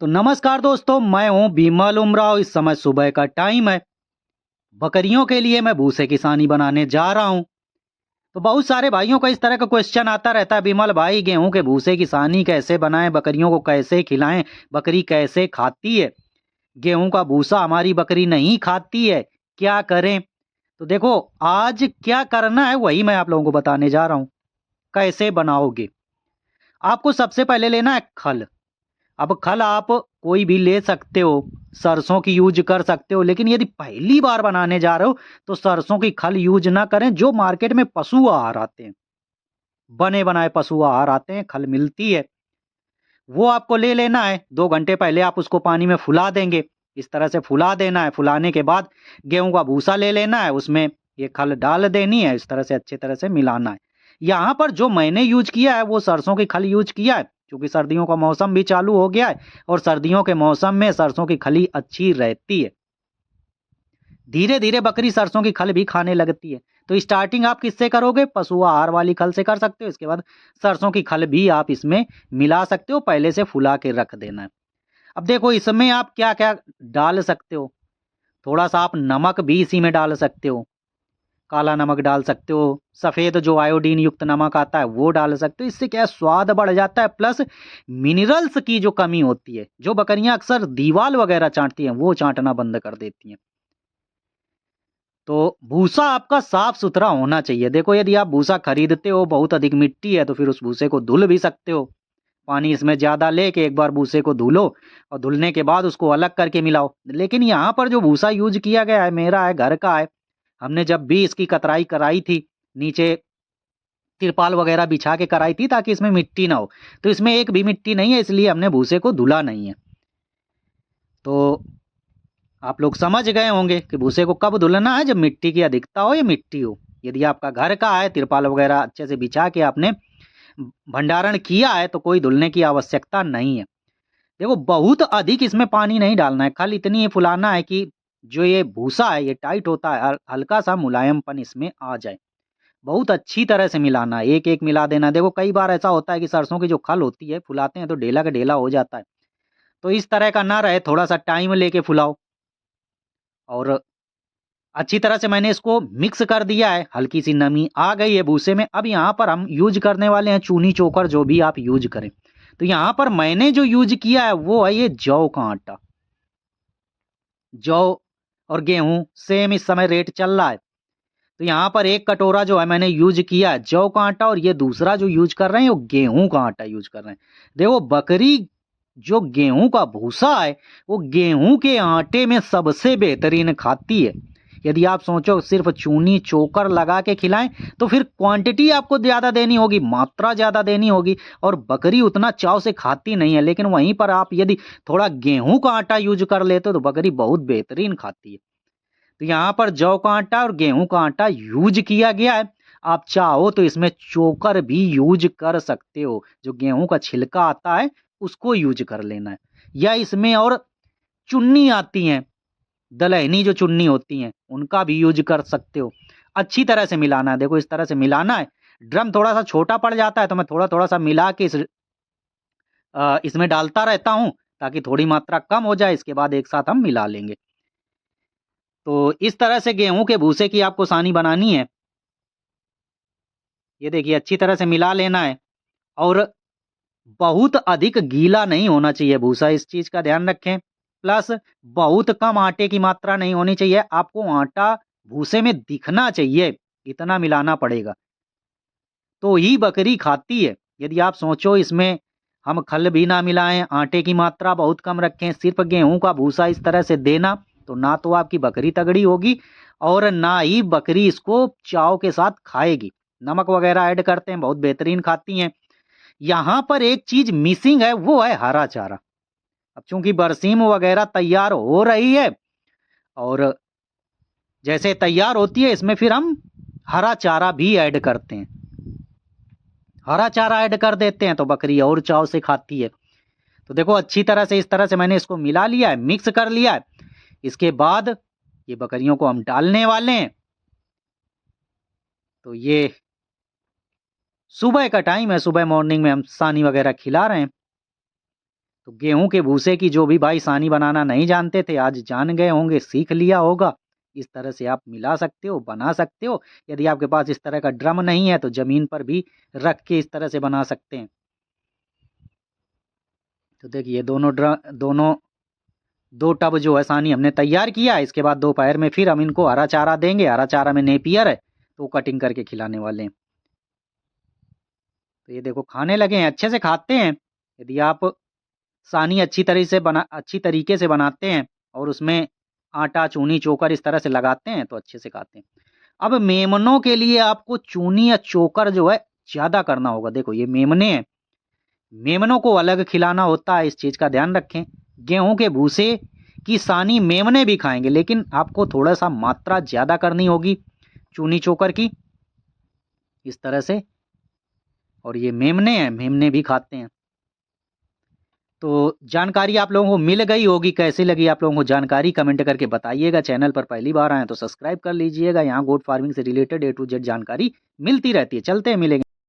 तो नमस्कार दोस्तों, मैं हूं बिमल उमराव। इस समय सुबह का टाइम है। बकरियों के लिए मैं भूसे की सानी बनाने जा रहा हूं। तो बहुत सारे भाइयों का इस तरह का क्वेश्चन आता रहता है, बिमल भाई गेहूं के भूसे की सानी कैसे बनाएं, बकरियों को कैसे खिलाएं, बकरी कैसे खाती है, गेहूं का भूसा हमारी बकरी नहीं खाती है, क्या करें। तो देखो, आज क्या करना है वही मैं आप लोगों को बताने जा रहा हूं। कैसे बनाओगे, आपको सबसे पहले लेना है खल। अब खल आप कोई भी ले सकते हो, सरसों की यूज कर सकते हो, लेकिन यदि पहली बार बनाने जा रहे हो तो सरसों की खल यूज ना करें। जो मार्केट में पशु आहार आते हैं, बने बनाए पशु आहार आते हैं, खल मिलती है, वो आपको ले लेना है। 2 घंटे पहले आप उसको पानी में फुला देंगे। इस तरह से फुला देना है। फुलाने के बाद गेहूं का भूसा ले लेना है, उसमें ये खल डाल देनी है। इस तरह से अच्छी तरह से मिलाना है। यहाँ पर जो मैंने यूज किया है वो सरसों की खल यूज किया है, क्योंकि सर्दियों का मौसम भी चालू हो गया है और सर्दियों के मौसम में सरसों की खली अच्छी रहती है। धीरे धीरे बकरी सरसों की खल भी खाने लगती है। तो स्टार्टिंग आप किससे करोगे? पशु आहार वाली खल से कर सकते हो। इसके बाद सरसों की खल भी आप इसमें मिला सकते हो, पहले से फुला के रख देना है। अब देखो, इसमें आप क्या क्या डाल सकते हो। थोड़ा सा आप नमक भी इसी में डाल सकते हो। काला नमक डाल सकते हो, सफेद जो आयोडीन युक्त नमक आता है वो डाल सकते हो। इससे क्या है, स्वाद बढ़ जाता है, प्लस मिनरल्स की जो कमी होती है, जो बकरियां अक्सर दीवाल वगैरह चाटती हैं, वो चाटना बंद कर देती हैं। तो भूसा आपका साफ सुथरा होना चाहिए। देखो, यदि आप भूसा खरीदते हो, बहुत अधिक मिट्टी है, तो फिर उस भूसे को धुल भी सकते हो। पानी इसमें ज्यादा लेके एक बार भूसे को धुलो और धुलने के बाद उसको अलग करके मिलाओ। लेकिन यहाँ पर जो भूसा यूज किया गया है, मेरा है, घर का है। हमने जब भी इसकी कतराई कराई थी, नीचे तिरपाल वगैरह बिछा के कराई थी ताकि इसमें मिट्टी ना हो। तो इसमें एक भी मिट्टी नहीं है, इसलिए हमने भूसे को धुला नहीं है। तो आप लोग समझ गए होंगे कि भूसे को कब धुलना है, जब मिट्टी की अधिकता हो या मिट्टी हो। यदि आपका घर का है, तिरपाल वगैरह अच्छे से बिछा के आपने भंडारण किया है, तो कोई धुलने की आवश्यकता नहीं है। देखो, बहुत अधिक इसमें पानी नहीं डालना है, खाली इतनी ही फुलाना है कि जो ये भूसा है ये टाइट होता है, हल्का सा मुलायमपन इसमें आ जाए। बहुत अच्छी तरह से मिलाना है, एक एक मिला देना। देखो, कई बार ऐसा होता है कि सरसों की जो खल होती है, फुलाते हैं तो ढेला का ढेला हो जाता है। तो इस तरह का ना रहे, थोड़ा सा टाइम लेके फुलाओ। और अच्छी तरह से मैंने इसको मिक्स कर दिया है, हल्की सी नमी आ गई है भूसे में। अब यहाँ पर हम यूज करने वाले हैं चूनी चोकर, जो भी आप यूज करें। तो यहाँ पर मैंने जो यूज किया है वो है ये जौ का आटा। जौ और गेहूं सेम इस समय रेट चल रहा है। तो यहाँ पर 1 कटोरा जो है मैंने यूज किया है जौ का आटा, और ये दूसरा जो यूज कर रहे हैं वो गेहूं का आटा यूज कर रहे हैं। देखो, बकरी जो गेहूं का भूसा है वो गेहूं के आटे में सबसे बेहतरीन खाती है। यदि आप सोचो सिर्फ चूनी चोकर लगा के खिलाएं तो फिर क्वांटिटी आपको ज्यादा देनी होगी, मात्रा ज्यादा देनी होगी, और बकरी उतना चाव से खाती नहीं है। लेकिन वहीं पर आप यदि थोड़ा गेहूं का आटा यूज कर लेते हो तो बकरी बहुत बेहतरीन खाती है। तो यहाँ पर जौ का आटा और गेहूं का आटा यूज किया गया है। आप चाहो तो इसमें चोकर भी यूज कर सकते हो, जो गेहूं का छिलका आता है उसको यूज कर लेना है। या इसमें और चुन्नी आती हैं, दलहनी जो चुन्नी होती हैं, उनका भी यूज कर सकते हो। अच्छी तरह से मिलाना है। देखो, इस तरह से मिलाना है। ड्रम थोड़ा सा छोटा पड़ जाता है तो मैं थोड़ा थोड़ा सा मिला के इसमें डालता रहता हूं, ताकि थोड़ी मात्रा कम हो जाए। इसके बाद एक साथ हम मिला लेंगे। तो इस तरह से गेहूं के भूसे की आपको सानी बनानी है। ये देखिए, अच्छी तरह से मिला लेना है। और बहुत अधिक गीला नहीं होना चाहिए भूसा, इस चीज का ध्यान रखें। प्लस बहुत कम आटे की मात्रा नहीं होनी चाहिए। आपको आटा भूसे में दिखना चाहिए, इतना मिलाना पड़ेगा, तो ही बकरी खाती है। यदि आप सोचो इसमें हम खल भी ना मिलाएं, आटे की मात्रा बहुत कम रखें, सिर्फ गेहूं का भूसा इस तरह से देना, तो ना तो आपकी बकरी तगड़ी होगी और ना ही बकरी इसको चाव के साथ खाएगी। नमक वगैरह ऐड करते हैं, बहुत बेहतरीन खाती हैं। यहाँ पर एक चीज मिसिंग है, वो है हरा चारा। अब चूंकि बरसीम वगैरह तैयार हो रही है, और जैसे तैयार होती है इसमें फिर हम हरा चारा भी ऐड करते हैं। हरा चारा ऐड कर देते हैं तो बकरी और चाव से खाती है। तो देखो, अच्छी तरह से इस तरह से मैंने इसको मिला लिया है, मिक्स कर लिया है। इसके बाद ये बकरियों को हम डालने वाले हैं। तो ये सुबह का टाइम है, सुबह मॉर्निंग में हम सानी वगैरह खिला रहे हैं। तो गेहूं के भूसे की जो भी भाई सानी बनाना नहीं जानते थे, आज जान गए होंगे, सीख लिया होगा। इस तरह से आप मिला सकते हो, बना सकते हो। यदि आपके पास इस तरह का ड्रम नहीं है तो ज़मीन पर भी रख के इस तरह से बना सकते हैं। तो देखिए दोनों 2 टब जो है सानी हमने तैयार किया। इसके बाद दोपहर में फिर हम इनको हरा चारा देंगे। हरा चारा में नेपियर है तो कटिंग करके खिलाने वाले हैं। तो ये देखो खाने लगे हैं, अच्छे से खाते हैं। यदि आप सानी अच्छी तरीके से बनाते हैं और उसमें आटा, चूनी, चोकर इस तरह से लगाते हैं तो अच्छे से खाते हैं। अब मेमनों के लिए आपको चूनी या चोकर जो है ज़्यादा करना होगा। देखो ये मेमने हैं, मेमनों को अलग खिलाना होता है, इस चीज़ का ध्यान रखें। गेहूं के भूसे की सानी मेमने भी खाएंगे, लेकिन आपको थोड़ा सा मात्रा ज़्यादा करनी होगी चूनी चोकर की, इस तरह से। और ये मेमने हैं, मेमने भी खाते हैं। तो जानकारी आप लोगों को मिल गई होगी। कैसी लगी आप लोगों को जानकारी कमेंट करके बताइएगा। चैनल पर पहली बार आए तो सब्सक्राइब कर लीजिएगा। यहाँ गोट फार्मिंग से रिलेटेड A to Z जानकारी मिलती रहती है। चलते हैं, मिलेंगे।